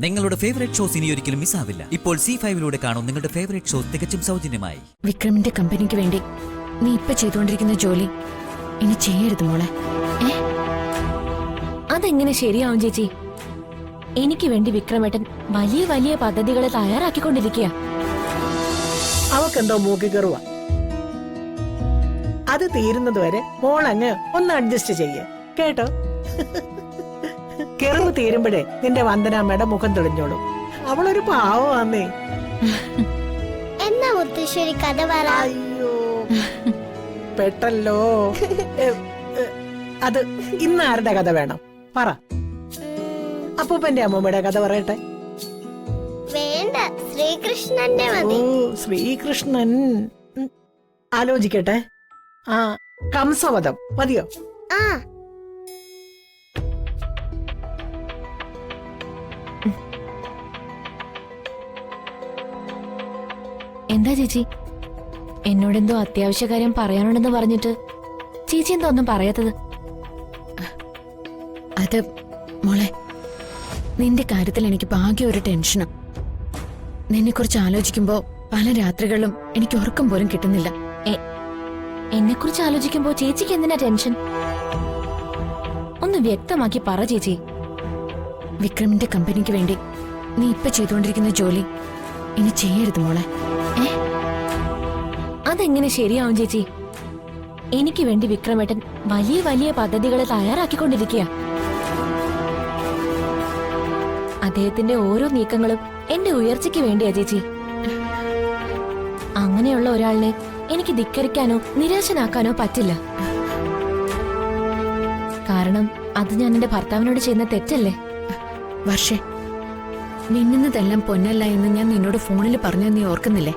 നിങ്ങളുടെ favourite shows ഇനി ഒരിക്കലും മിസ്സാവില്ല. ഇപ്പോൾ C5 കാണും നിങ്ങളുടെ ഫേവറേറ്റ് ഷോസ് തികച്ചും സൗജന്യമായി. വിക്രമിന്റെ കമ്പനിക്ക് വേണ്ടി നീ ഇപ്പൊ ചെയ്തുകൊണ്ടിരിക്കുന്ന ജോലി ഇനി ചെയ്യരുത് മോളെ. അതെങ്ങനെ ശരിയാവും ചേച്ചി? എനിക്ക് വേണ്ടി വിക്രമേട്ടൻ വലിയ വലിയ പദ്ധതികളെ തയ്യാറാക്കിക്കൊണ്ടിരിക്കുക. അവക്കെന്തോ മൂക്കി കയറുക. അത് തീരുന്നതുവരെ മോളങ്ങ് ഒന്ന് അഡ്ജസ്റ്റ് ചെയ്യേ കേട്ടോ. കെറിവ് തീരുമ്പോഴേ നിന്റെ വന്ദനാമ്മയുടെ മുഖം തെളിഞ്ഞോളും. അവളൊരു പാവമാന്നേ. എന്നാ മുത്തശ്ശേരി കഥ പറ. അയ്യോ പെട്ടല്ലോ. അത് ഇന്ന് ആരുടെ കഥ വേണം പറ. അപ്പൂപ്പന്റെ അമ്മൂമ്മയുടെ കഥ പറയട്ടെ. വേണ്ട, ശ്രീകൃഷ്ണന്റെ മതി. ഓ ശ്രീകൃഷ്ണൻ. ആലോചിക്കട്ടെ. ആ കംസവധം മതിയോ? ആ എന്താ ചേച്ചി, എന്നോടെന്തോ അത്യാവശ്യ കാര്യം പറയാനുണ്ടെന്ന് പറഞ്ഞിട്ട് ചേച്ചി എന്താ ഒന്നും പറയാത്തത്? അത് മോളെ, നിന്റെ കാര്യത്തിൽ എനിക്ക് ഭാഗ്യം ഒരു ടെൻഷനാ. നിന്നെ കുറിച്ച് ആലോചിക്കുമ്പോ പല രാത്രികളിലും എനിക്ക് ഉറക്കം പോലും കിട്ടുന്നില്ല. എന്നെ കുറിച്ച് ആലോചിക്കുമ്പോ ചേച്ചിക്ക് എന്തിനാ ടെൻഷൻ? ഒന്ന് വ്യക്തമാക്കി പറ ചേച്ചി. വിക്രമിന്റെ കമ്പനിക്ക് വേണ്ടി നീ ഇപ്പൊ ചെയ്തുകൊണ്ടിരിക്കുന്ന ജോലി ഇനി ചെയ്യരുത് മോളെ. അതെങ്ങനെ ശരിയാവും ചേച്ചി? എനിക്ക് വേണ്ടി വിക്രമേട്ടൻ വലിയ വലിയ പദ്ധതികളെ തയ്യാറാക്കിക്കൊണ്ടിരിക്കുക. അദ്ദേഹത്തിന്റെ ഓരോ നീക്കങ്ങളും എന്റെ ഉയർച്ചയ്ക്ക് വേണ്ടിയാ ചേച്ചി. അങ്ങനെയുള്ള ഒരാളിനെ എനിക്ക് ധിക്കരിക്കാനോ നിരാശനാക്കാനോ പറ്റില്ല. കാരണം അത് ഞാൻ എന്റെ ഭർത്താവിനോട് ചെയ്യുന്ന തെറ്റല്ലേ. വർഷേ, മിന്നുന്നതെല്ലാം പൊന്നല്ല എന്ന് ഞാൻ നിന്നോട് ഫോണിൽ പറഞ്ഞു, നീ ഓർക്കുന്നില്ലേ?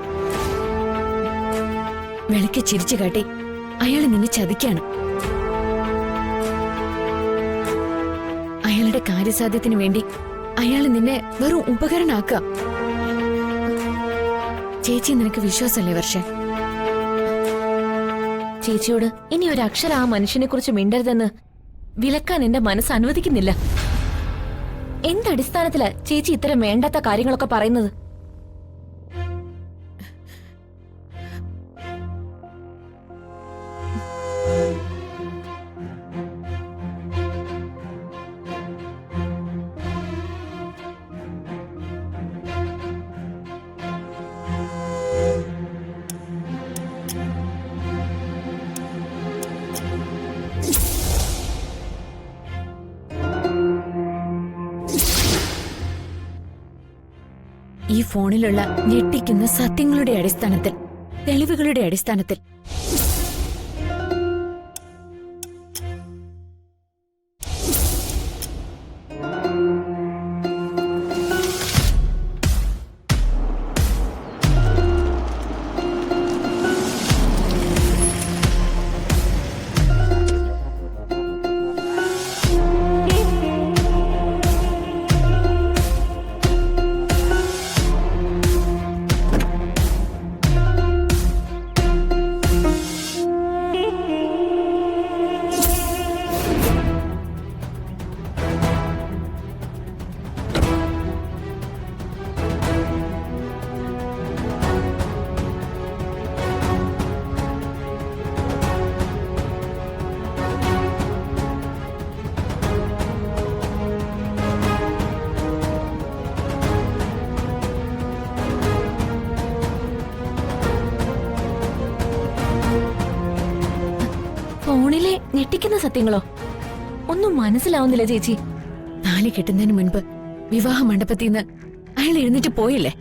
വെളുക്കെ ചിരിച്ചു കാട്ടി അയാൾ നിന്നെ ചതിക്കാണ്. അയാളുടെ കാര്യസാധ്യത്തിന് വേണ്ടി അയാൾ നിന്നെ വെറും ഉപകരണാക്കുക. ചേച്ചി, നിനക്ക് വിശ്വാസല്ലേ വർഷേ? ചേച്ചിയോട് ഇനി ഒരു അക്ഷരം ആ മനുഷ്യനെ കുറിച്ച് മിണ്ടരുതെന്ന് വിലക്കാൻ എന്റെ മനസ്സ് അനുവദിക്കുന്നില്ല. എന്തടിസ്ഥാനത്തിലാ ചേച്ചി ഇത്തരം വേണ്ടാത്ത കാര്യങ്ങളൊക്കെ പറയുന്നത്? ഈ ഫോണിലുള്ള ഞെട്ടിക്കുന്ന സത്യങ്ങളുടെ അടിസ്ഥാനത്തിൽ, തെളിവുകളുടെ അടിസ്ഥാനത്തിൽ ഫോണിലെ ഞെട്ടിക്കുന്ന സത്യങ്ങളോ? ഒന്നും മനസ്സിലാവുന്നില്ല ചേച്ചി. താലി കെട്ടുന്നതിന് മുൻപ് വിവാഹ മണ്ഡപത്തിൽ നിന്ന് അയാൾ എഴുന്നേറ്റ് പോയില്ലേ?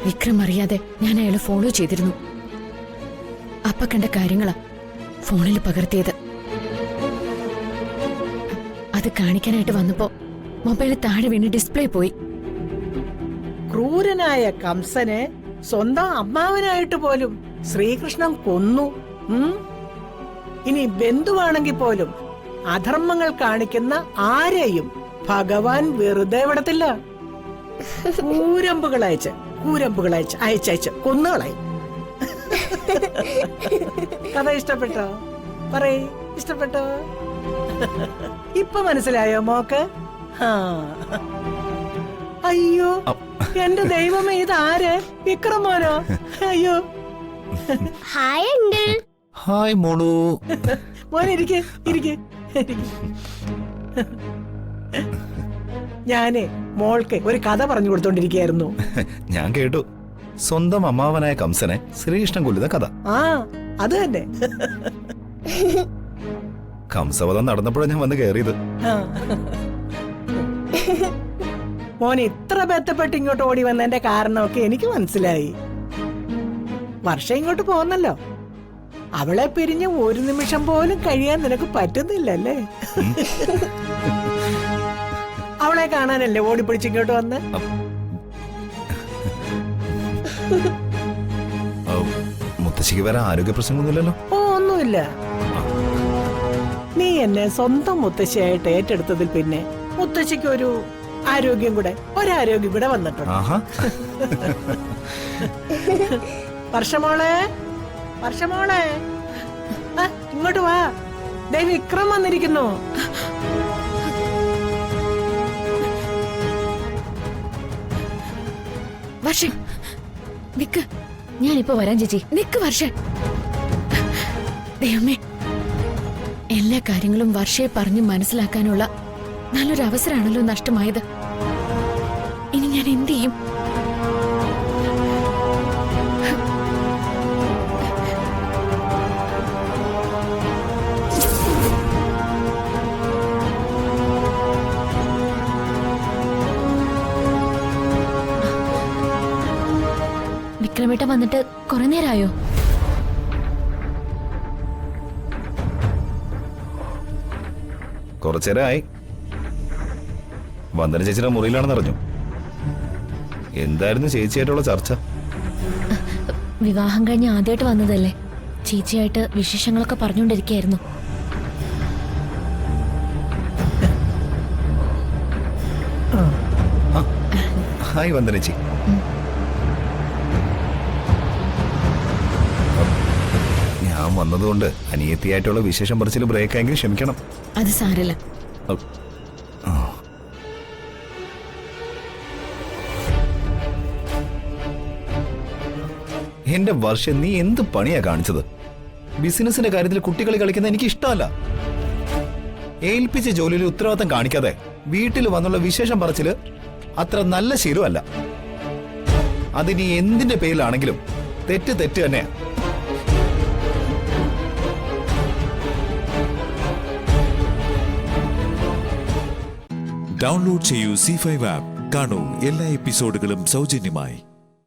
വിക്രം അറിയാതെ ഞാൻ അയാളെ ഫോളോ ചെയ്തിരുന്നു. അപ്പ കണ്ട കാര്യങ്ങളാ ഫോണിൽ പകർത്തിയത്. അത് കാണിക്കാനായിട്ട് വന്നപ്പോ മൊബൈൽ താഴെ വീണ് ഡിസ്പ്ലേ പോയി. ക്രൂരനായ കംസനെ സ്വന്തം അമ്മാവനായിട്ട് പോലും ശ്രീകൃഷ്ണൻ കൊന്നു. ഇനി ബന്ധുവാണെങ്കിൽ പോലും അധർമ്മങ്ങൾ കാണിക്കുന്ന ആരെയും ഭഗവാൻ വെറുതെ വിടത്തില്ല. കൂരമ്പുകൾ അയച്ച് അയച്ചയച്ച് കൊന്നുകളായി. കഥ ഇഷ്ടപ്പെട്ടോ? പറയ്, ഇഷ്ടപ്പെട്ടോ? ഇപ്പൊ മനസ്സിലായോ മോക്ക്? അയ്യോ എന്റെ ദൈവമേ, ഇതാര്? വിക്രമോനോ? അയ്യോ. Hi uncle. ഹായ് മോളു. മോനെ ഇരിക്ക്. ഞാനേ മോൾക്ക് ഒരു കഥ പറഞ്ഞു കൊടുത്തോണ്ടിരിക്കുകയായിരുന്നു. ഞാൻ കേട്ടു, സ്വന്തം അമ്മാവനായ കംസനെ ശ്രീകൃഷ്ണൻ കൊല്ലുന്ന കഥ. ആ അത് തന്നെ. കംസവധം നടന്നപ്പോഴാണ് ഞാൻ വന്ന് കയറിയത്. ആ. മോൻ ഇത്ര ബന്ധപ്പെട്ട് ഇങ്ങോട്ട് ഓടി വന്നതിന്റെ കാരണമൊക്കെ എനിക്ക് മനസ്സിലായി. വർഷം ഇങ്ങോട്ട് പോന്നല്ലോ, അവളെ പിരിഞ്ഞ് ഒരു നിമിഷം പോലും കഴിയാൻ നിനക്ക് പറ്റുന്നില്ലല്ലേ? അവളെ കാണാനല്ലേ ഓടിപ്പിടിച്ച് ഇങ്ങോട്ട് വന്ന്? മുത്തശ്ശിക്ക് വേറെ ആരോഗ്യ പ്രശ്നമൊന്നുമില്ലല്ലോ? ഓ ഒന്നുമില്ല. നീ എന്നെ സ്വന്തം മുത്തശ്ശിയായിട്ട് ഏറ്റെടുത്തതിൽ പിന്നെ മുത്തശ്ശിക്ക് ഒരു ആരോഗ്യം കൂടെ വന്നിട്ടുണ്ട്. ആഹാ. വർഷമോളെ ഇങ്ങോട്ട് വാ. ദേ വിക്രം വന്നിരിക്കുന്നു. വർഷ നിക്ക്. ഞാനിപ്പോ വരാം ചേച്ചി. നിക്ക് വർഷ. ദൈവമേ, എല്ലാ കാര്യങ്ങളും വർഷയെ പറഞ്ഞ് മനസ്സിലാക്കാനുള്ള നല്ലൊരു അവസരമാണല്ലോ നഷ്ടമായത്. ഇനി ഞാൻ എന്ത് ചെയ്യും? വിക്രമേട്ട വന്നിട്ട് കുറെ നേരമായോ? കുറച്ചേരായി. വന്ദന ചേച്ചിയുടെ മുറിയിലാണെന്ന് അറിഞ്ഞു. എന്തായിരുന്നു ചേച്ചിയായിട്ടുള്ള ചർച്ച? വിവാഹം കഴിഞ്ഞ് ആദ്യമായിട്ട് വന്നതല്ലേ, ചേച്ചിയായിട്ട് വിശേഷങ്ങളൊക്കെ പറഞ്ഞുകൊണ്ടിരിക്കുകയായിരുന്നു. ഹായ് വന്ദനച്ചി. ഞാൻ വന്നതുകൊണ്ട് അനിയത്തിയായിട്ടുള്ള വിശേഷം പറച്ചിൽ ബ്രേക്ക് ആയെങ്കിൽ ക്ഷമിക്കണം. അത് സാരല്ല. എന്റെ വർഷം, നീ എന്ത് പണിയാ കാണിച്ചത്? ബിസിനസിന്റെ കാര്യത്തിൽ കുട്ടികളെ കളിക്കുന്ന എനിക്ക് ഇഷ്ടമല്ല. ഏൽപ്പിച്ച ജോലിയിൽ ഉത്തരവാദിത്തം കാണിക്കാതെ വീട്ടിൽ വന്നുള്ള വിശേഷം പറച്ചില് അത്ര നല്ല ശീലമല്ല. അതിനി എന്തിന്റെ പേരിലാണെങ്കിലും തെറ്റ് തന്നെയാ. ഡൗൺലോഡ് ചെയ്യൂ C5 ആപ്പ്. കാണൂ എല്ലാ എപ്പിസോഡുകളും സൗജന്യമായി.